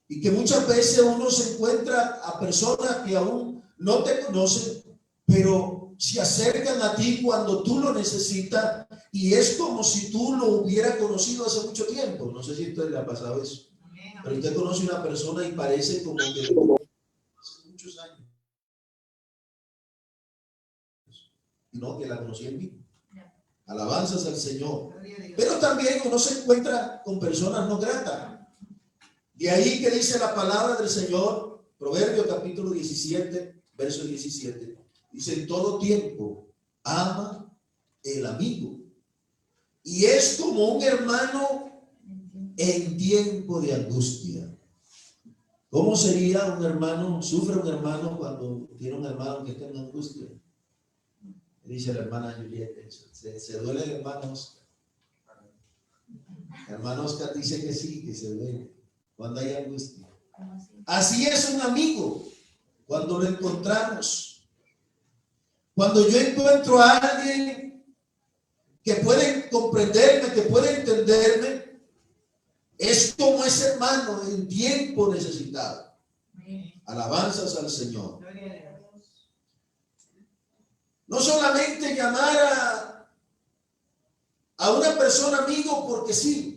Y que muchas veces uno se encuentra a personas que aún no te conocen, pero se acercan a ti cuando tú lo necesitas y es como si tú lo hubieras conocido hace mucho tiempo. No sé si a usted le ha pasado eso, pero usted conoce a una persona y parece como que hace muchos años. Y no, que la conocí en mí. Alabanzas al Señor. Pero también uno se encuentra con personas no gratas. De ahí que dice la palabra del Señor, Proverbios capítulo 17, verso 17. Dice, en todo tiempo ama el amigo. Y es como un hermano en tiempo de angustia. ¿Cómo sería un hermano? ¿Sufre un hermano cuando tiene un hermano que está en angustia? Dice la hermana Julieta, se duele el hermano Oscar. El hermano Oscar dice que sí, que se duele cuando hay angustia. Así es un amigo cuando lo encontramos. Cuando yo encuentro a alguien que puede comprenderme, que puede entenderme, es como ese hermano en tiempo necesitado. Alabanzas al Señor. No solamente llamar a una persona amigo porque sí.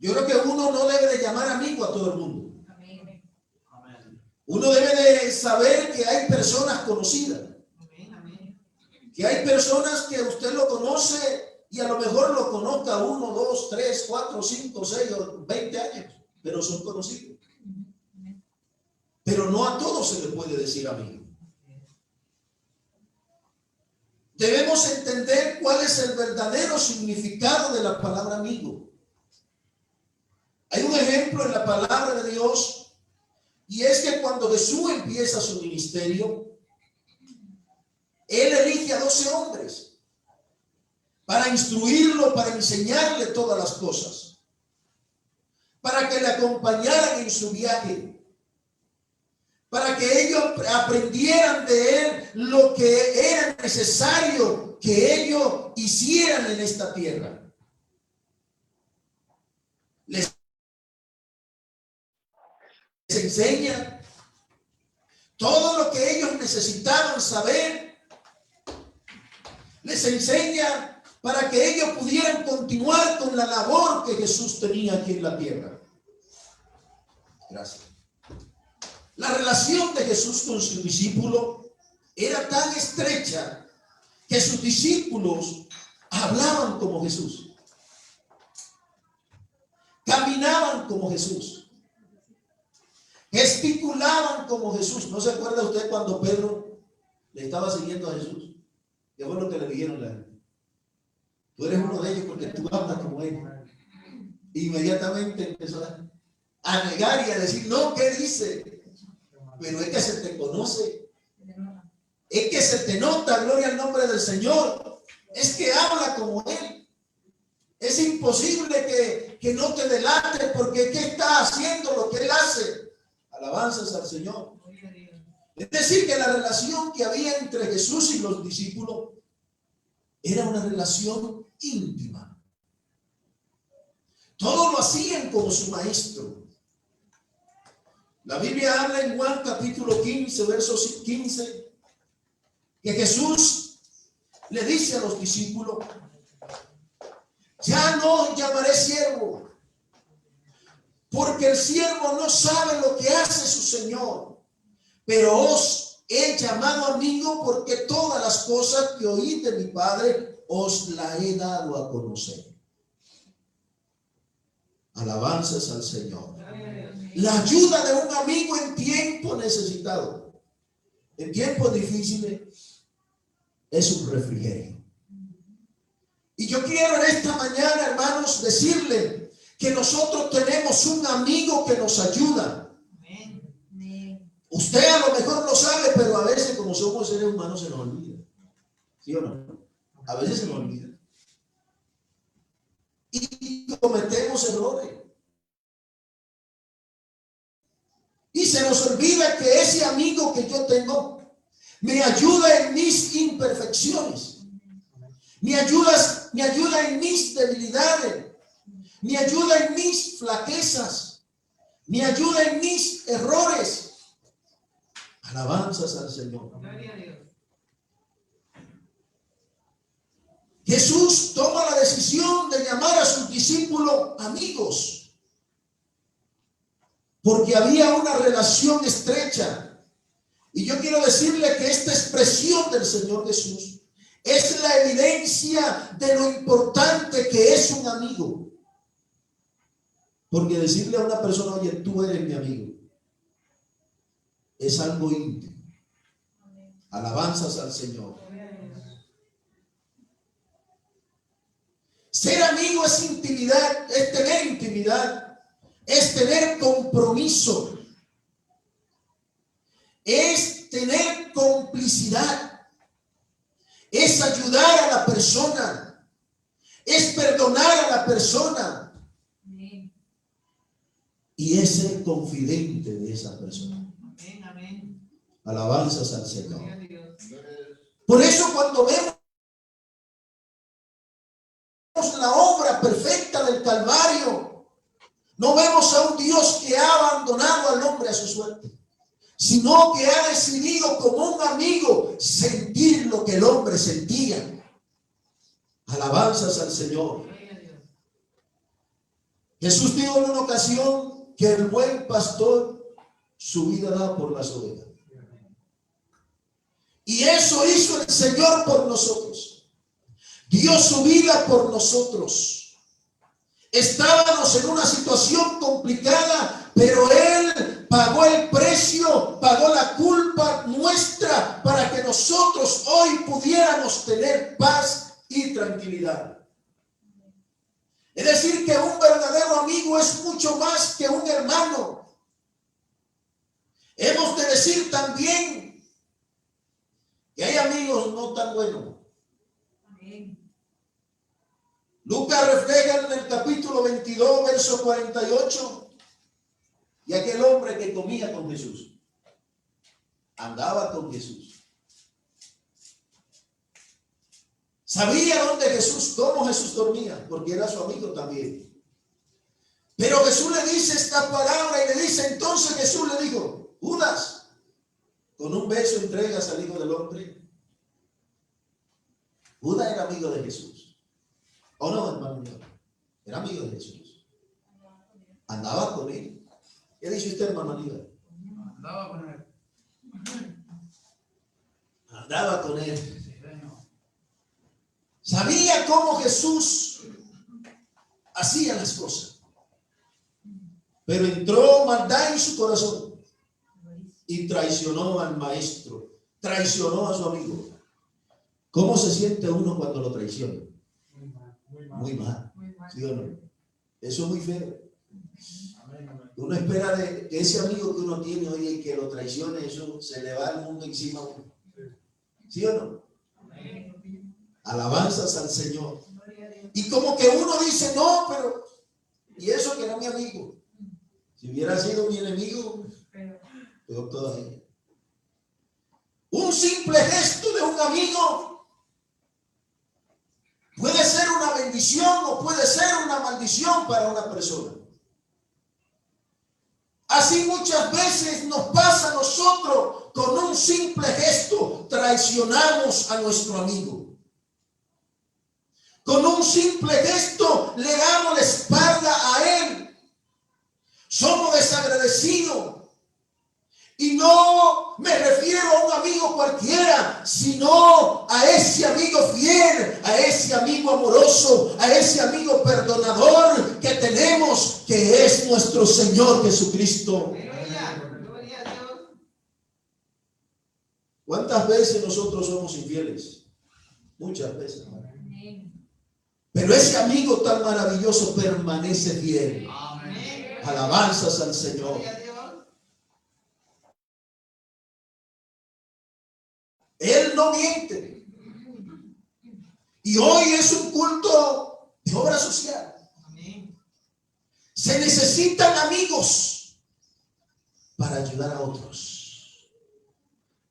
Yo creo que uno no debe de llamar amigo a todo el mundo. Uno debe de saber que hay personas conocidas. Que hay personas que usted lo conoce y a lo mejor lo conozca 1, 2, 3, 4, 5, 6 o 20 años, pero son conocidos. Pero no a todos se le puede decir amigo. Debemos entender cuál es el verdadero significado de la palabra amigo. Hay un ejemplo en la palabra de Dios y es que cuando Jesús empieza su ministerio, Él elige a 12 hombres para instruirlo, para enseñarle todas las cosas, para que le acompañaran en su viaje, para que ellos aprendieran de Él lo que era necesario que ellos hicieran en esta tierra. Les enseña todo lo que ellos necesitaban saber, les enseña para que ellos pudieran continuar con la labor que Jesús tenía aquí en la tierra. Gracias. La relación de Jesús con su discípulo era tan estrecha que sus discípulos hablaban como Jesús, caminaban como Jesús, gesticulaban como Jesús. ¿No se acuerda usted cuando Pedro le estaba siguiendo a Jesús? ¿Qué fue lo que le dijeron la gente? Tú eres uno de ellos porque tú hablas como él. Inmediatamente empezó a negar y a decir, no, ¿qué dice? Pero es que se te conoce, es que se te nota, gloria al nombre del Señor, es que habla como Él. Es imposible que no te delate porque ¿qué está haciendo lo que Él hace? Alabanzas al Señor. Es decir, que la relación que había entre Jesús y los discípulos era una relación íntima. Todos lo hacían como su maestro. La Biblia habla en Juan capítulo 15, verso 15, que Jesús le dice a los discípulos, ya no os llamaré siervo, porque el siervo no sabe lo que hace su Señor, pero os he llamado amigo porque todas las cosas que oí de mi Padre os las he dado a conocer. Alabanzas al Señor. La ayuda de un amigo en tiempo necesitado, en tiempos difíciles, es un refrigerio. Y yo quiero en esta mañana, hermanos, decirle que nosotros tenemos un amigo que nos ayuda. Usted a lo mejor lo sabe, pero a veces como somos seres humanos se nos olvida. ¿Sí o no? A veces se nos olvida. Y cometemos errores. Y se nos olvida que ese amigo que yo tengo me ayuda en mis imperfecciones. Me ayuda en mis debilidades. Me ayuda en mis flaquezas. Me ayuda en mis errores. Alabanzas al Señor. Gloria a Dios. Jesús toma la decisión de llamar a sus discípulos amigos, porque había una relación estrecha. Y yo quiero decirle que esta expresión del Señor Jesús es la evidencia de lo importante que es un amigo. Porque decirle a una persona, oye, tú eres mi amigo, es algo íntimo. Alabanzas al Señor. Ser amigo es intimidad, es tener intimidad, es tener compromiso, es tener complicidad, es ayudar a la persona, es perdonar a la persona y es ser confidente de esa persona. Amén, amén. Alabanzas al Señor. Gloria a Dios. Por eso cuando vemos la obra perfecta del Calvario, no vemos a un Dios que ha abandonado al hombre a su suerte, sino que ha decidido como un amigo sentir lo que el hombre sentía. Alabanzas al Señor. Jesús dijo en una ocasión que el buen pastor su vida da por las ovejas. Y eso hizo el Señor por nosotros. Dio su vida por nosotros. Estábamos en una situación complicada, pero Él pagó el precio, pagó la culpa nuestra para que nosotros hoy pudiéramos tener paz y tranquilidad. Es decir, que un verdadero amigo es mucho más que un hermano. Hemos de decir también que hay amigos no tan buenos. Lucas refleja en el capítulo 22, verso 48, y aquel hombre que comía con Jesús, andaba con Jesús, sabía cómo Jesús dormía, porque era su amigo también. Pero Jesús le dice esta palabra y le dice, entonces Jesús le dijo, Judas, con un beso entregas al Hijo del Hombre. Judas era amigo de Jesús. ¿O no, hermano mío? Era amigo de Jesús. Andaba con él. ¿Qué dice usted, hermano Aníbal? Andaba con él. Andaba con él. Sabía cómo Jesús hacía las cosas. Pero entró maldad en su corazón y traicionó al maestro. Traicionó a su amigo. ¿Cómo se siente uno cuando lo traiciona? Muy mal. ¿Sí o no? Eso es muy feo. Uno espera de que ese amigo que uno tiene hoy y que lo traicione, eso se le va el mundo encima a uno. ¿Sí o no? Alabanzas al Señor. Y como que uno dice, no, pero y eso que era mi amigo. Si hubiera sido mi enemigo, peor todavía. Un simple gesto de un amigo puede ser una bendición o puede ser una maldición para una persona. Así muchas veces nos pasa a nosotros, con un simple gesto traicionamos a nuestro amigo. Con un simple gesto le damos la espalda a él. Somos desagradecidos. Y no me refiero a un amigo cualquiera, sino a ese amigo fiel, a ese amigo amoroso, a ese amigo perdonador que tenemos, que es nuestro Señor Jesucristo. Gloria a Dios. ¿Cuántas veces nosotros somos infieles? Muchas veces. Pero ese amigo tan maravilloso permanece fiel. Amén. Alabanzas al Señor. Él no miente. Y hoy es un culto de obra social. Se necesitan amigos para ayudar a otros,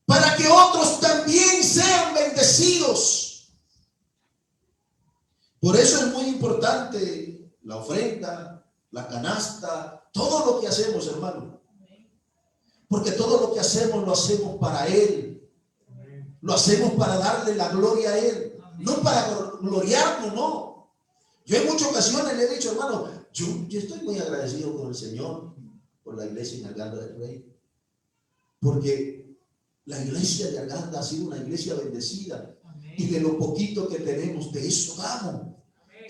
para que otros también sean bendecidos. Por eso es muy importante la ofrenda, la canasta, todo lo que hacemos, hermano. Porque todo lo que hacemos lo hacemos para Él. Lo hacemos para darle la gloria a Él. No para gloriarnos, no. Yo en muchas ocasiones le he dicho, hermano, yo estoy muy agradecido con el Señor, por la iglesia en Arganda del Rey. Porque la iglesia de Arganda ha sido una iglesia bendecida. Y de lo poquito que tenemos, de eso damos.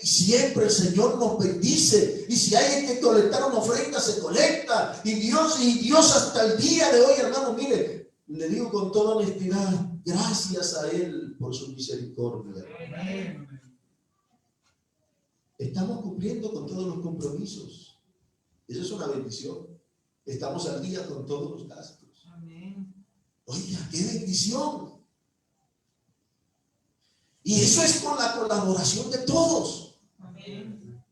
Y siempre el Señor nos bendice. Y si hay que colectar una ofrenda, se colecta. Y Dios hasta el día de hoy, hermano, mire, le digo con toda honestidad, gracias a Él por su misericordia. Estamos cumpliendo con todos los compromisos. Eso es una bendición. Estamos al día con todos los gastos. Oiga, qué bendición. Y eso es con la colaboración de todos. Amén.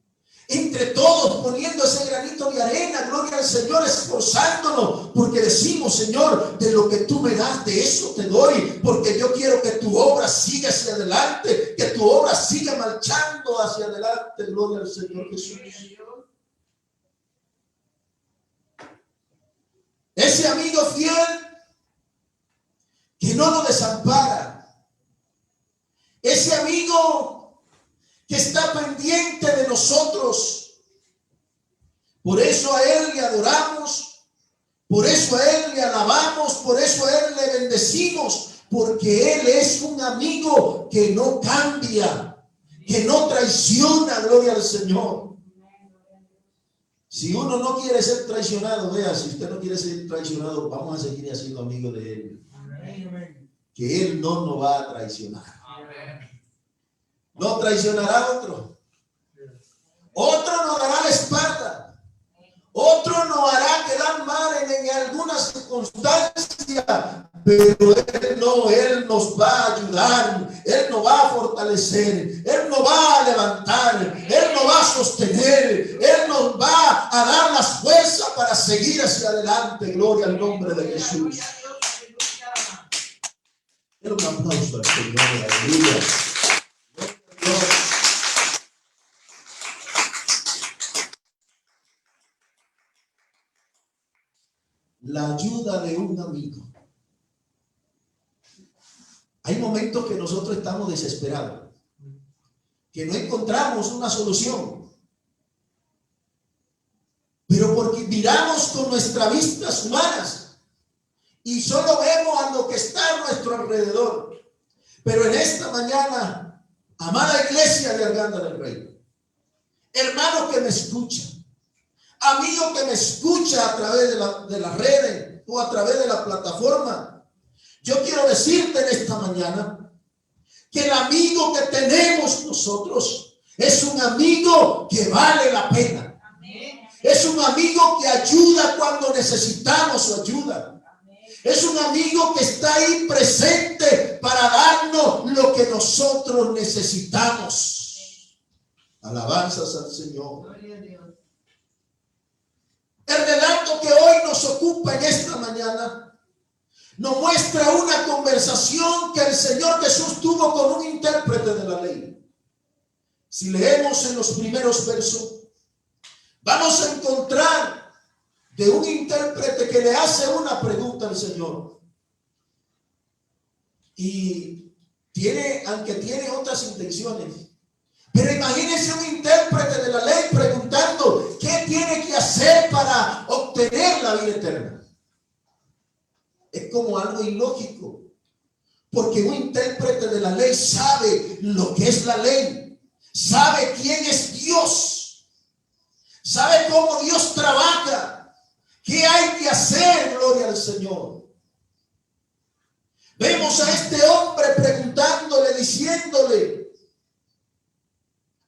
Entre todos poniendo ese granito de arena, gloria al Señor, esforzándonos, porque decimos, Señor, de lo que tú me das, de eso te doy, porque yo quiero que tu obra siga hacia adelante, que tu obra siga marchando hacia adelante, gloria al Señor Jesús. Ese amigo fiel que no nos desampara. Ese amigo que está pendiente de nosotros. Por eso a Él le adoramos, por eso a Él le alabamos, por eso a Él le bendecimos, porque Él es un amigo que no cambia, que no traiciona, gloria al Señor. Si uno no quiere ser traicionado, vea, si usted no quiere ser traicionado, vamos a seguir siendo amigos de Él. Que Él no nos va a traicionar. No traicionará a otro. Otro nos dará la espalda. Otro nos hará quedar mal en alguna circunstancia. Pero Él nos va a ayudar. Él nos va a fortalecer. Él nos va a levantar. Él nos va a sostener. Él nos va a dar las fuerzas para seguir hacia adelante. Gloria al nombre de Jesús. Un aplauso al Señor. Aleluya. La ayuda de un amigo. Hay momentos que nosotros estamos desesperados, que no encontramos una solución, pero porque miramos con nuestras vistas humanas y solo vemos a lo que está a nuestro alrededor. Pero en esta mañana, amada iglesia de Arganda del Rey, hermano que me escucha, amigo que me escucha a través de las redes o a través de la plataforma, yo quiero decirte en esta mañana que el amigo que tenemos nosotros es un amigo que vale la pena. Es un amigo que ayuda cuando necesitamos su ayuda. Es un amigo que está ahí presente para darnos lo que nosotros necesitamos. Alabanzas al Señor. El relato que hoy nos ocupa en esta mañana nos muestra una conversación que el Señor Jesús tuvo con un intérprete de la ley. Si leemos en los primeros versos, vamos a encontrar de un intérprete que le hace una pregunta al Señor. Y aunque tiene otras intenciones, pero imagínense un intérprete de la ley preguntando qué tiene que hacer para obtener la vida eterna. Es como algo ilógico, porque un intérprete de la ley sabe lo que es la ley, sabe quién es Dios, sabe cómo Dios trabaja, qué hay que hacer, gloria al Señor. Vemos a este hombre preguntándole, diciéndole,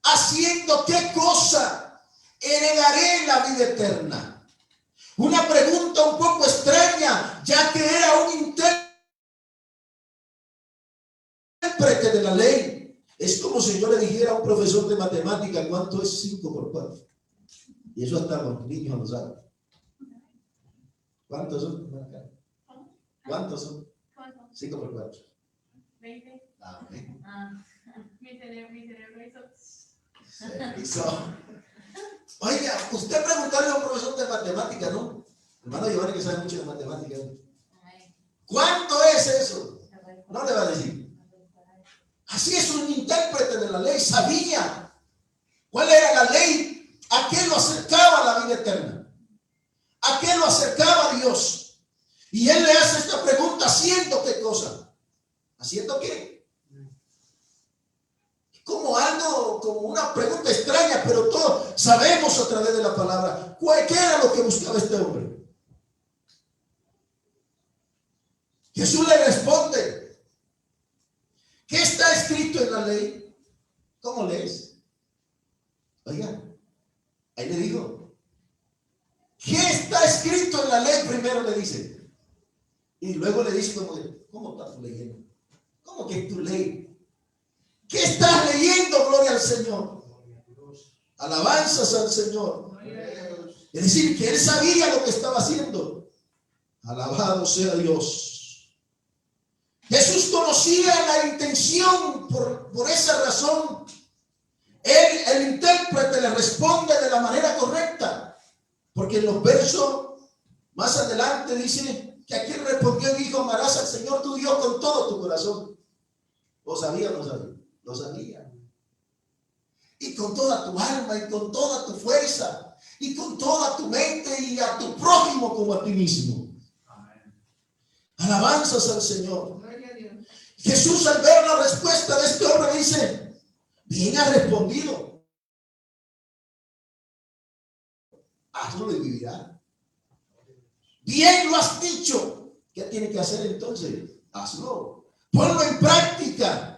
haciendo qué cosa heredaré la vida eterna. Una pregunta un poco extraña, ya que era un intérprete de la ley. Es como si yo le dijera a un profesor de matemática cuánto es 5 por 4. Y eso hasta los niños lo saben. ¿Cuántos son? ¿Cuántos son? 5 por 4. 20. Amén. Mi cerebro hizo. Oiga, usted preguntarle a un profesor de matemáticas, ¿no? Hermano Giovanni, que sabe mucho de matemáticas. ¿Cuánto es eso? No le va a decir. Así es, un intérprete de la ley sabía cuál era la ley, a qué lo acercaba a la vida eterna, a qué lo acercaba a Dios. Y él le hace esta pregunta, ¿haciendo qué cosa? ¿Haciendo qué? Como algo, como una pregunta extraña, pero todos sabemos a través de la palabra qué era lo que buscaba este hombre. Jesús le responde, ¿qué está escrito en la ley? ¿Cómo lees? Oiga, ahí le digo, ¿qué está escrito en la ley? Primero le dice, y luego le dice ¿cómo estás leyendo? ¿Cómo que tu ley? ¿Qué estás leyendo? Gloria al Señor. Alabanzas al Señor. Es decir, que él sabía lo que estaba haciendo. Alabado sea Dios. Jesús conocía la intención, por esa razón el intérprete le responde de la manera correcta, porque en los versos más adelante dice que aquí respondió y dijo: amarás al Señor tu Dios con todo tu corazón. ¿Lo sabía o no sabía? Lo sabía. Y con toda tu alma, y con toda tu fuerza, y con toda tu mente, y a tu prójimo como a ti mismo. Amén. Alabanzas al Señor. Jesús, al ver la respuesta de este hombre, dice: bien has respondido, hazlo y vivirá. Bien lo has dicho. ¿Qué tiene que hacer entonces? Hazlo, ponlo en práctica.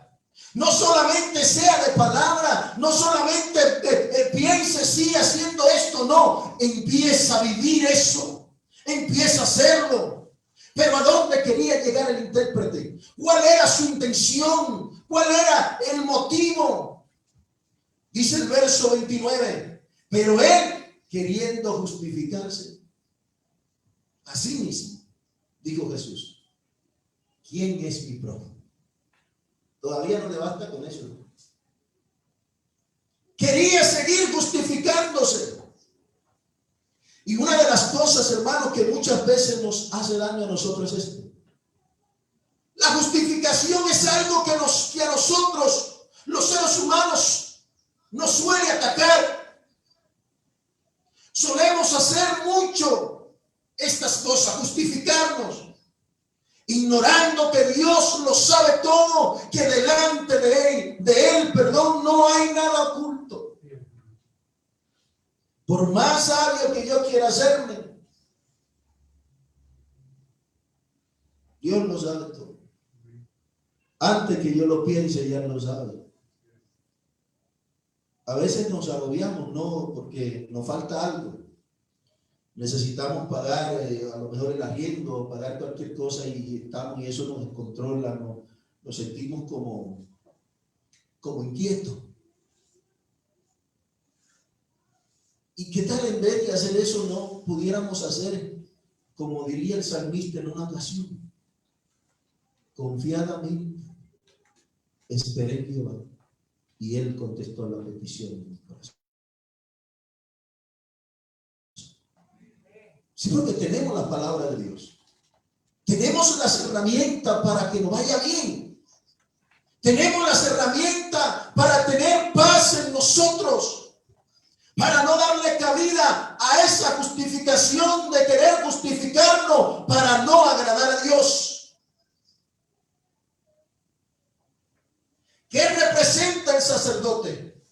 No solamente sea de palabra, no solamente piense, sí, haciendo esto, no, empieza a vivir eso, empieza a hacerlo. Pero ¿a dónde quería llegar el intérprete? ¿Cuál era su intención? ¿Cuál era el motivo? Dice el verso 29, pero él, queriendo justificarse a sí mismo, dijo Jesús: ¿quién es mi prójimo? Todavía no le basta con eso. Quería seguir justificándose. Y una de las cosas, hermanos, que muchas veces nos hace daño a nosotros es esto. La justificación es algo que a nosotros, los seres humanos, nos suele atacar. Solemos hacer mucho estas cosas, justificarnos, ignorando que Dios lo sabe todo, que delante de él, no hay nada oculto. Por más sabio que yo quiera hacerme, Dios lo sabe todo. Antes que yo lo piense, ya lo sabe. A veces nos agobiamos, no, porque nos falta algo. Necesitamos pagar a lo mejor el arriendo, pagar cualquier cosa, y eso nos controla, nos sentimos como inquietos. ¿Y qué tal en vez de hacer eso no pudiéramos hacer, como diría el salmista en una ocasión? Confiadamente esperé en Jehová, y él contestó la petición de mi corazón. Sí, porque tenemos la palabra de Dios. Tenemos las herramientas para que nos vaya bien. Tenemos las herramientas para tener paz en nosotros, para no darle cabida a esa justificación de querer justificarnos para no agradar a Dios. ¿Qué representa el sacerdote?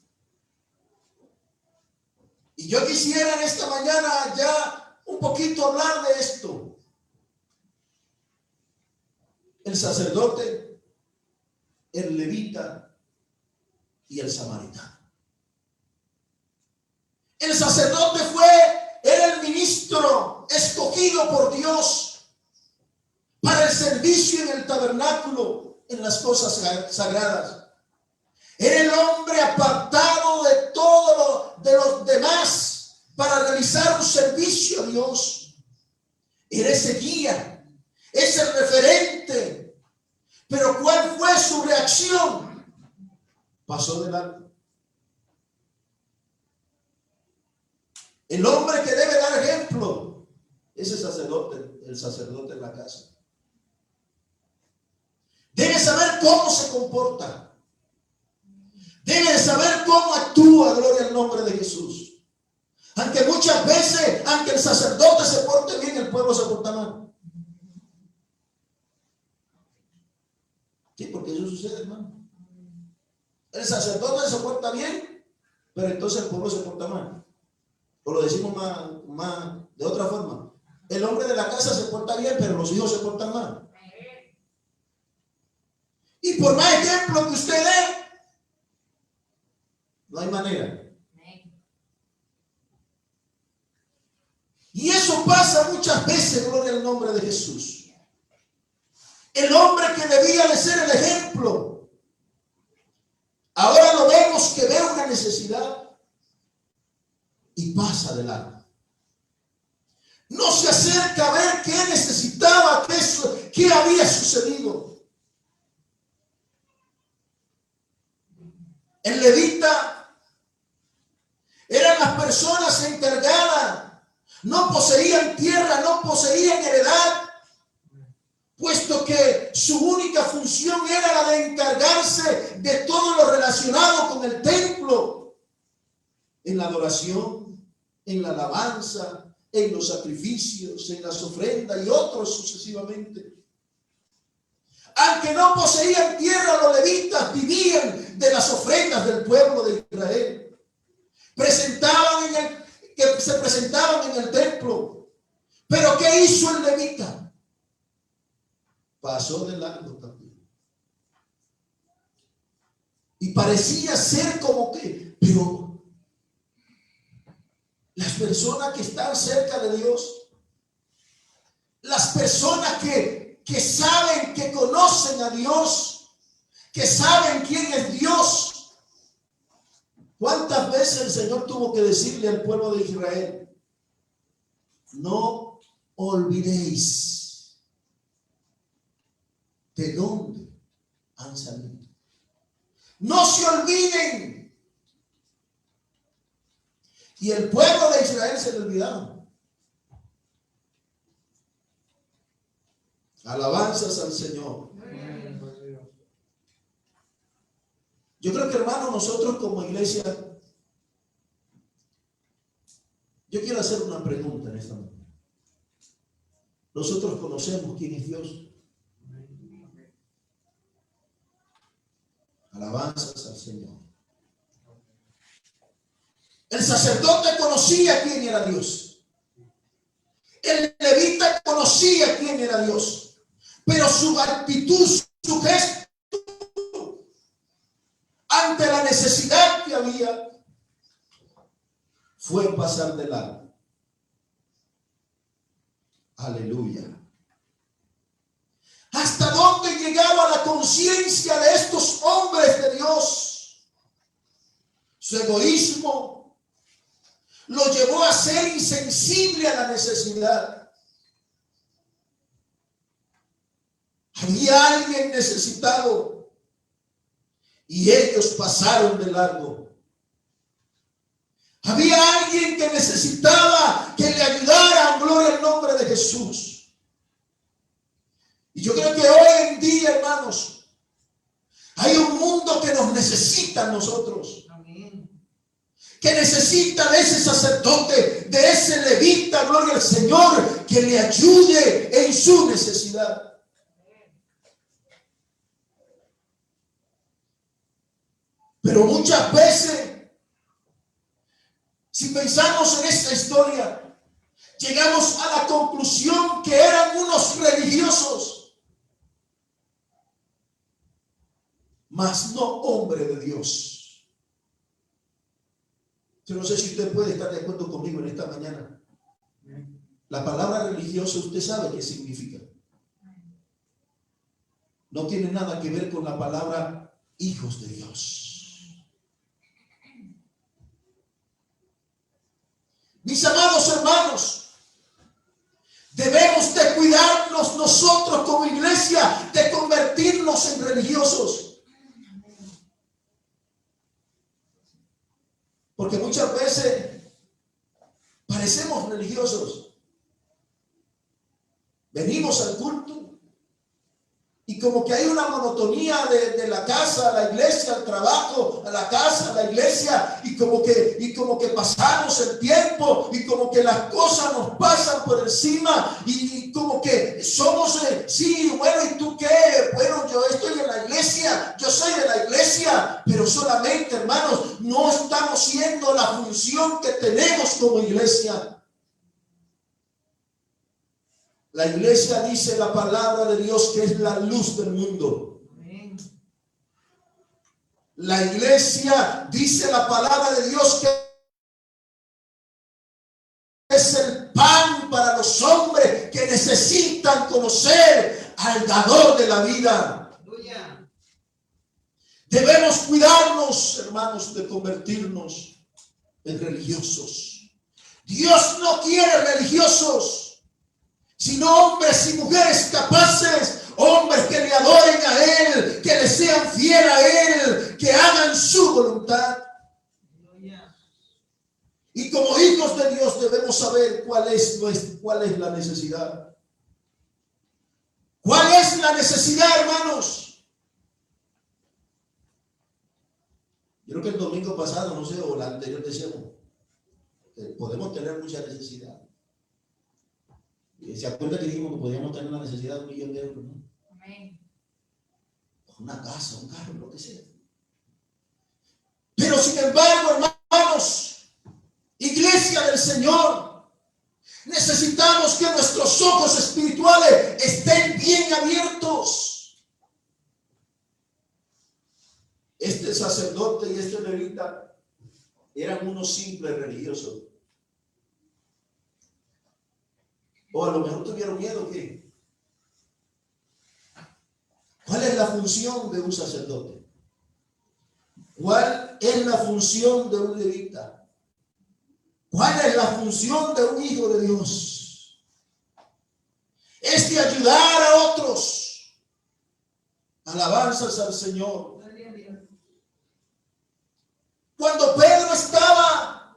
Y yo quisiera en esta mañana ya un poquito hablar de esto. El sacerdote, el levita y el samaritano. El sacerdote era el ministro escogido por Dios para el servicio en el tabernáculo, en las cosas sagradas. Era el hombre apartado de todos de los demás para realizar un servicio a Dios. Era ese guía, ese referente. Pero ¿cuál fue su reacción? Pasó de largo. El hombre que debe dar ejemplo es el sacerdote en la casa. Debe saber cómo se comporta. Debe saber cómo actúa, gloria al nombre de Jesús. Aunque muchas veces, aunque el sacerdote se porte bien, el pueblo se porta mal. Sí, porque eso sucede, hermano. El sacerdote se porta bien, pero entonces el pueblo se porta mal. O lo decimos más de otra forma. El hombre de la casa se porta bien, pero los hijos se portan mal. Y por más ejemplo que usted dé, no hay manera. Y eso pasa muchas veces, gloria al nombre de Jesús. El hombre que debía de ser el ejemplo, ahora lo vemos que ve una necesidad y pasa de largo. No se acerca a ver qué necesitaba, qué había sucedido. El levita eran las personas encargadas, no poseían tierra, no poseían heredad, puesto que su única función era la de encargarse de todo lo relacionado con el templo, en la adoración, en la alabanza, en los sacrificios, en las ofrendas y otros sucesivamente. Aunque no poseían tierra, los levitas vivían de las ofrendas del pueblo de Israel. Se presentaban en el templo. Pero ¿qué hizo el levita? Pasó de largo también. Y parecía ser como que, pero las personas que están cerca de Dios, las personas que saben, que conocen a Dios, que saben quién es Dios. ¿Cuántas veces el Señor tuvo que decirle al pueblo de Israel: no olvidéis de dónde han salido? No se olviden. Y el pueblo de Israel se le olvidaron. Alabanzas al Señor. Yo creo que, hermano, nosotros como iglesia, yo quiero hacer una pregunta en esta mañana. Nosotros conocemos quién es Dios. Alabanzas al Señor. El sacerdote conocía quién era Dios. El levita conocía quién era Dios. Pero su actitud, su gesto ante la necesidad que había fue pasar de largo. Aleluya. ¿Hasta dónde llegaba la conciencia de estos hombres de Dios? Su egoísmo lo llevó a ser insensible a la necesidad. Había alguien necesitado y ellos pasaron de largo. Había alguien que necesitaba que le ayudaran, gloria al nombre de Jesús. Y yo creo que hoy en día, hermanos, hay un mundo que nos necesita a nosotros. Amén. Que necesita de ese sacerdote, de ese levita, gloria al Señor, que le ayude en su necesidad. Pero muchas veces, si pensamos en esta historia, llegamos a la conclusión que eran unos religiosos, mas no hombre de Dios. Yo no sé si usted puede estar de acuerdo conmigo en esta mañana. La palabra religioso, usted sabe qué significa. No tiene nada que ver con la palabra hijos de Dios. Mis amados hermanos, debemos de cuidarnos nosotros como iglesia de convertirnos en religiosos. Porque muchas veces somos religiosos. Venimos al culto y como que hay una monotonía de la casa a la iglesia, al trabajo, a la casa, a la iglesia, y como que pasamos el tiempo y como que las cosas nos pasan por encima y como que somos, sí, bueno, ¿y tú qué? Bueno, yo estoy en la iglesia, yo soy de la iglesia, pero solamente, hermanos, no estamos haciendo la función que tenemos como iglesia. La iglesia dice la palabra de Dios que es la luz del mundo. Amén. La iglesia dice la palabra de Dios que es el pan para los hombres que necesitan conocer al dador de la vida. Aleluya. Debemos cuidarnos, hermanos, de convertirnos en religiosos. Dios no quiere religiosos, sino hombres y mujeres capaces, hombres que le adoren a Él, que le sean fieles a Él, que hagan su voluntad. Aleluya. Y como hijos de Dios debemos saber cuál es la necesidad. ¿Cuál es la necesidad, hermanos? Yo creo que el domingo pasado, no sé, o el anterior decíamos, podemos tener mucha necesidad. ¿Se acuerda que dijimos que podíamos tener la necesidad de 1 millón de euros, ¿no? Amén. Una casa, un carro, lo que sea. Pero sin embargo, hermanos, iglesia del Señor, necesitamos que nuestros ojos espirituales estén bien abiertos. Este sacerdote y este levita eran unos simples religiosos. O a lo mejor tuvieron miedo, ¿qué? ¿Cuál es la función de un sacerdote? ¿Cuál es la función de un levita? ¿Cuál es la función de un hijo de Dios? Es de ayudar a otros. Alabanzas al Señor. Cuando Pedro estaba,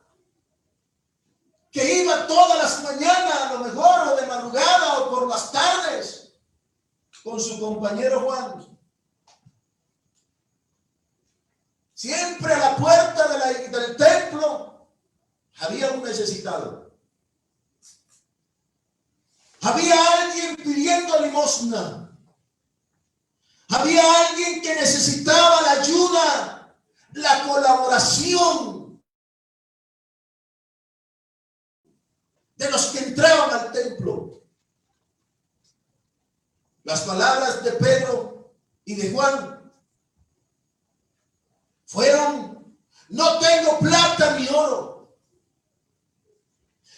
que iba todas las mañanas, a lo mejor, o de madrugada, o por las tardes, con su compañero Juan, siempre a la puerta del templo había un necesitado. Había alguien pidiendo limosna. Había alguien que necesitaba la ayuda, la colaboración de los que entraban al templo. Las palabras de Pedro y de Juan fueron: no tengo plata ni oro,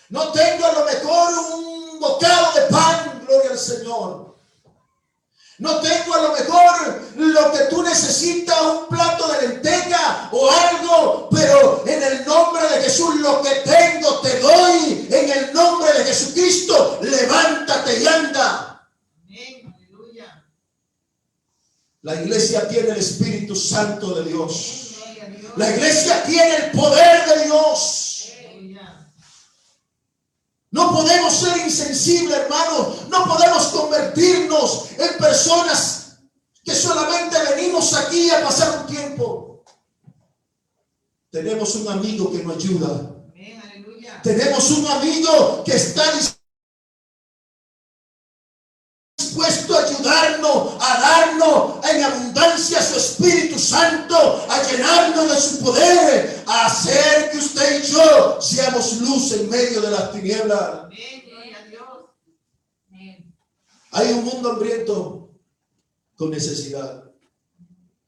no tengo a lo mejor un bocado de pan, gloria al Señor, no tengo a lo mejor lo que tú necesitas, un plato de lenteja o algo, pero en el nombre de Jesús lo que tengo te doy, en el nombre de Jesucristo, levántate y anda. Amén. Aleluya. La iglesia tiene el Espíritu Santo de Dios. Gloria a Dios. La iglesia tiene el poder de Dios. Aleluya. No podemos ser insensibles, hermanos. No podemos convertirnos en personas que solamente venimos aquí a pasar un tiempo. Tenemos un amigo que nos ayuda. Amén. Aleluya. Tenemos un amigo que está dispuesto a ayudarnos, a darnos en abundancia su Espíritu Santo, a llenarnos de su poder, a hacer que usted y yo seamos luz en medio de las tinieblas. Amén. Gloria a Dios. Amén. Hay un mundo hambriento con necesidad.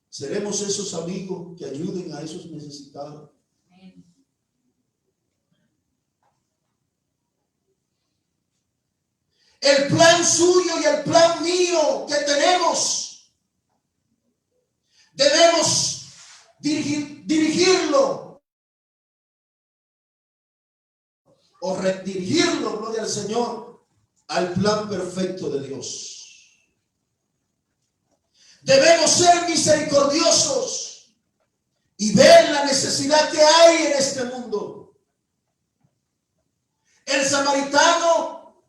Seremos esos amigos que ayuden a esos necesitados. Amén. El plan suyo y el plan mío que tenemos, debemos dirigirlo o redirigirlo, gloria al Señor, al plan perfecto de Dios. Debemos ser misericordiosos y ver la necesidad que hay en este mundo. El samaritano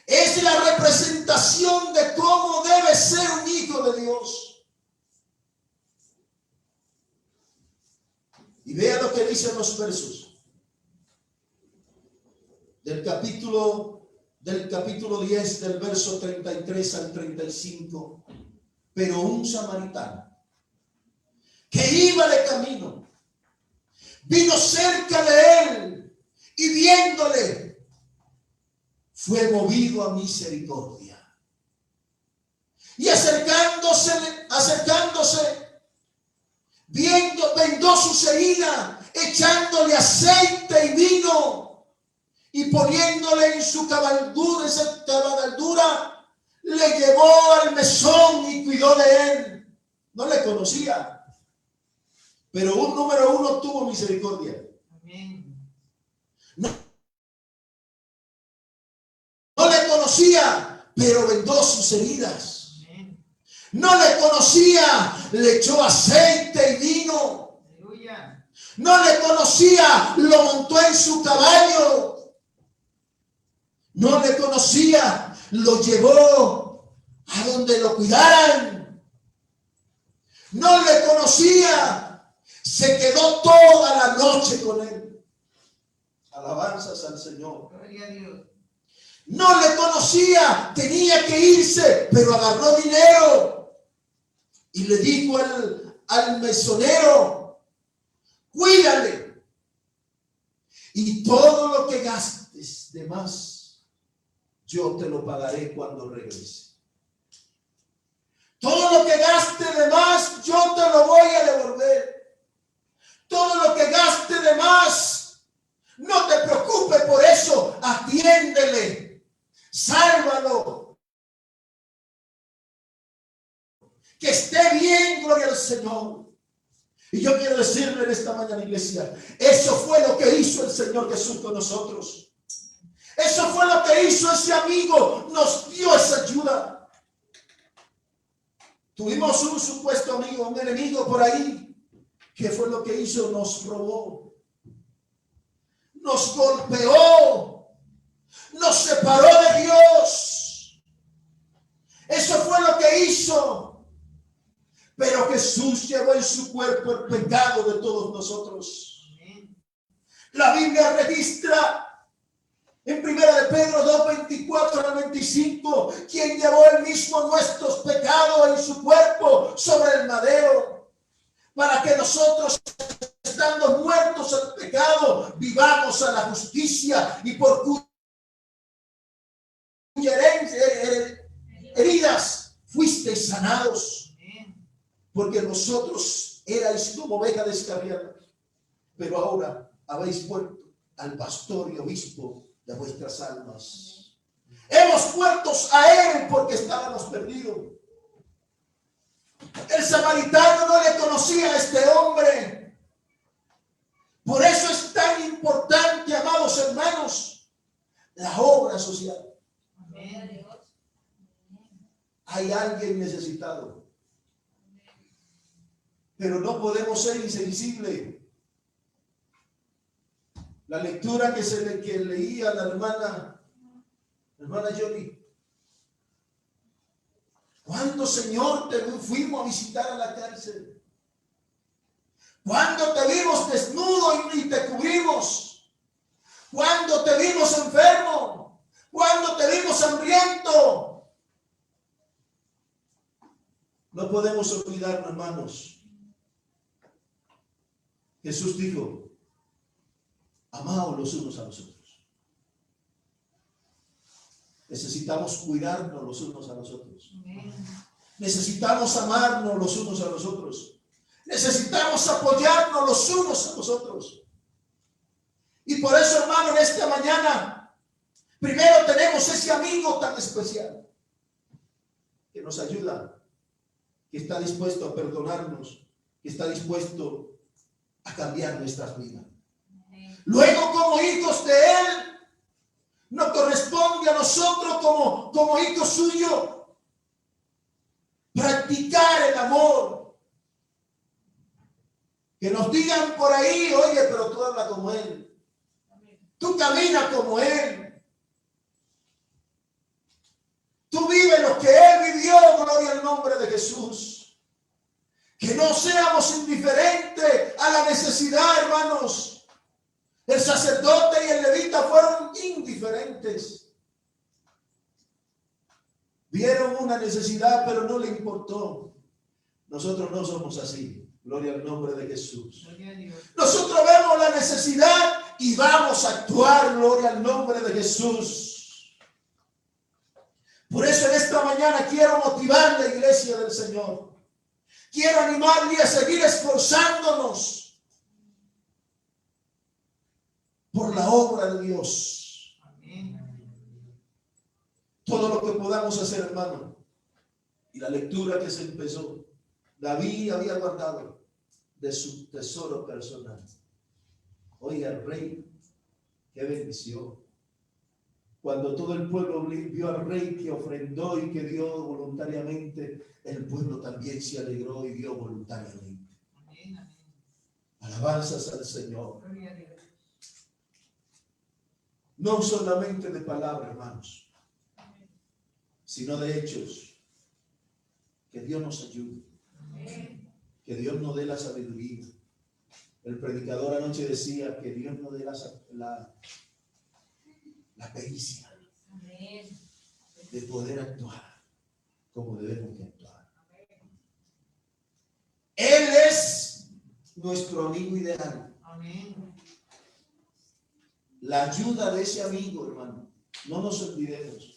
es la representación de cómo debe ser un hijo de Dios. Y vea lo que dicen los versos del capítulo 10, del verso 33 al 35. Pero un samaritano que iba de camino vino cerca de él y viéndole fue movido a misericordia. Y acercándose, vendó su herida, echándole aceite y vino, y poniéndole en su cabalgadura, le llevó al mesón y cuidó de él. No le conocía, pero un número uno tuvo misericordia. No le conocía, pero vendó sus heridas. No le conocía, le echó aceite y vino. No le conocía, lo montó en su caballo. No le conocía, lo llevó a donde lo cuidaran. No le conocía, se quedó toda la noche con él. Alabanzas al Señor. Gloria a Dios. No le conocía, tenía que irse, pero agarró dinero y le dijo al mesonero: cuídale, y todo lo que gastes de más, yo te lo pagaré cuando regrese. Todo lo que gaste de más, yo te lo voy a devolver. Todo lo que gaste de más, no te preocupes por eso, atiéndele. Sálvalo. Que esté bien, gloria al Señor. Y yo quiero decirle en esta mañana, iglesia, eso fue lo que hizo el Señor Jesús con nosotros. Eso fue lo que hizo ese amigo, nos dio esa ayuda. Tuvimos un supuesto amigo, un enemigo por ahí. ¿Qué fue lo que hizo? Nos robó, nos golpeó, nos separó de Dios. Eso fue lo que hizo. Pero Jesús llevó en su cuerpo el pecado de todos nosotros. La Biblia registra en 1 de Pedro 2, 24 al 25, quien llevó él mismo nuestros pecados en su cuerpo sobre el madero, para que nosotros, estando muertos al pecado, vivamos a la justicia, y por cuya heridas fuisteis sanados. Porque vosotros erais como ovejas descarriadas, pero ahora habéis vuelto al pastor y obispo de vuestras almas. Hemos vuelto a él porque estábamos perdidos. El samaritano no le conocía a este hombre. Por eso es tan importante, amados hermanos, la obra social. Hay alguien necesitado, pero no podemos ser insensibles. La lectura que leía la hermana Johnny. ¿Cuándo, Señor, te fuimos a visitar a la cárcel? ¿Cuándo te vimos desnudo y te cubrimos? ¿Cuándo te vimos enfermo? ¿Cuándo te vimos hambriento? No podemos olvidarnos, hermanos. Jesús dijo: amaos los unos a los otros. Necesitamos cuidarnos los unos a los otros. Necesitamos amarnos los unos a los otros. Necesitamos apoyarnos los unos a los otros. Y por eso, hermano, en esta mañana, primero tenemos ese amigo tan especial que nos ayuda, que está dispuesto a perdonarnos, que está dispuesto a cambiar nuestras vidas. Luego, como hijos de él, nos corresponde a nosotros como hijos suyos practicar el amor. Que nos digan por ahí: oye, pero tú hablas como él. Tú caminas como Él. Tú vives lo que Él vivió, gloria al nombre de Jesús. Que no seamos indiferentes a la necesidad, hermanos. El sacerdote y el levita fueron indiferentes. Vieron una necesidad, pero no le importó. Nosotros no somos así. Gloria al nombre de Jesús. Nosotros vemos la necesidad y vamos a actuar. Gloria al nombre de Jesús. Por eso en esta mañana quiero motivar la iglesia del Señor. Quiero animarle a seguir esforzándonos por la obra de Dios. Amén. Todo lo que podamos hacer, hermano. Y la lectura que se empezó. David había guardado de su tesoro personal. Oiga, el rey, qué bendición. Cuando todo el pueblo vio al rey que ofrendó y que dio voluntariamente, el pueblo también se alegró y dio voluntariamente. Amén. Alabanzas al Señor. No solamente de palabras, hermanos, sino de hechos. Que Dios nos ayude. Que Dios nos dé la sabiduría. El predicador anoche decía que Dios nos dé la pericia de poder actuar como debemos de actuar. Él es nuestro amigo ideal. La ayuda de ese amigo, hermano, no nos olvidemos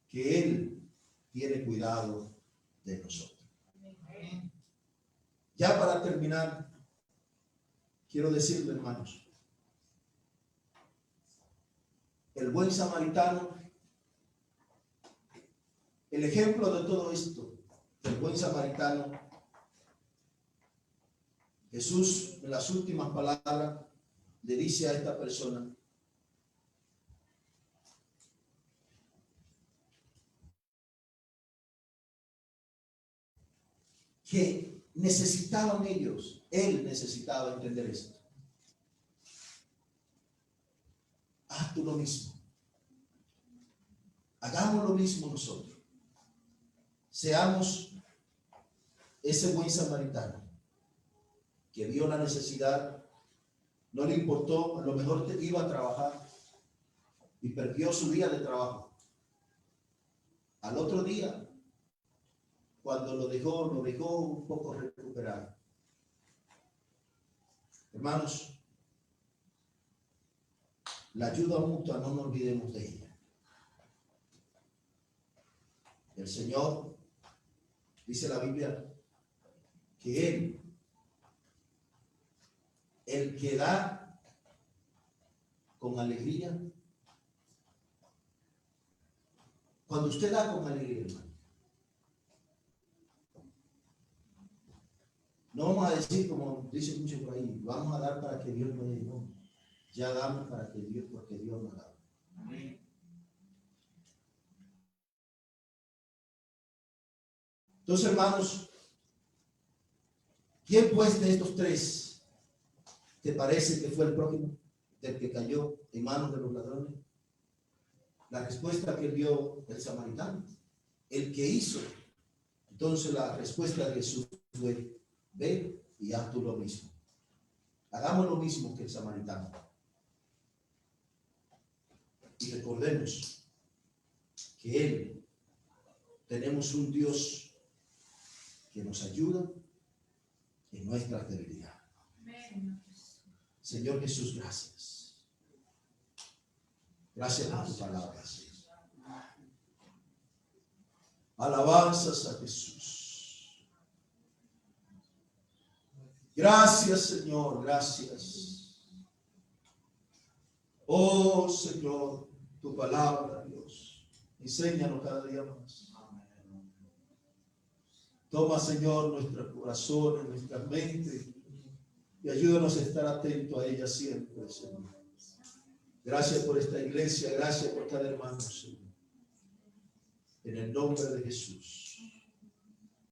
que Él tiene cuidado de nosotros. Ya para terminar, quiero decirle, hermanos, el buen samaritano, el ejemplo de todo esto, el buen samaritano, Jesús en las últimas palabras le dice a esta persona: que necesitaban ellos, él necesitaba entender esto. Haz tú lo mismo. Hagamos lo mismo nosotros. Seamos ese buen samaritano que vio la necesidad, no le importó, a lo mejor iba a trabajar y perdió su día de trabajo. Al otro día, cuando lo dejó un poco recuperado. Hermanos, la ayuda mutua no nos olvidemos de ella. El Señor, dice la Biblia, que Él, el que da con alegría, cuando usted da con alegría, hermano, no vamos a decir, como dicen muchos por ahí, vamos a dar para que Dios nos dé, no. Ya damos para que Dios, porque Dios nos da. Amén. Entonces, hermanos, ¿quién pues de estos tres te parece que fue el prójimo del que cayó en manos de los ladrones? La respuesta que dio el samaritano, el que hizo. Entonces la respuesta de Jesús fue: ve y haz tú lo mismo. Hagamos lo mismo que el samaritano. Y recordemos que Él, tenemos un Dios que nos ayuda en nuestras debilidades. Señor Jesús, gracias. Gracias por tu palabra, Señor. Alabanzas a Jesús. Gracias, Señor, gracias. Oh, Señor, tu palabra, Dios, enséñanos cada día más. Toma, Señor, nuestros corazones, nuestras mentes, y ayúdanos a estar atentos a ella siempre, Señor. Gracias por esta iglesia, gracias por cada hermano, Señor. En el nombre de Jesús.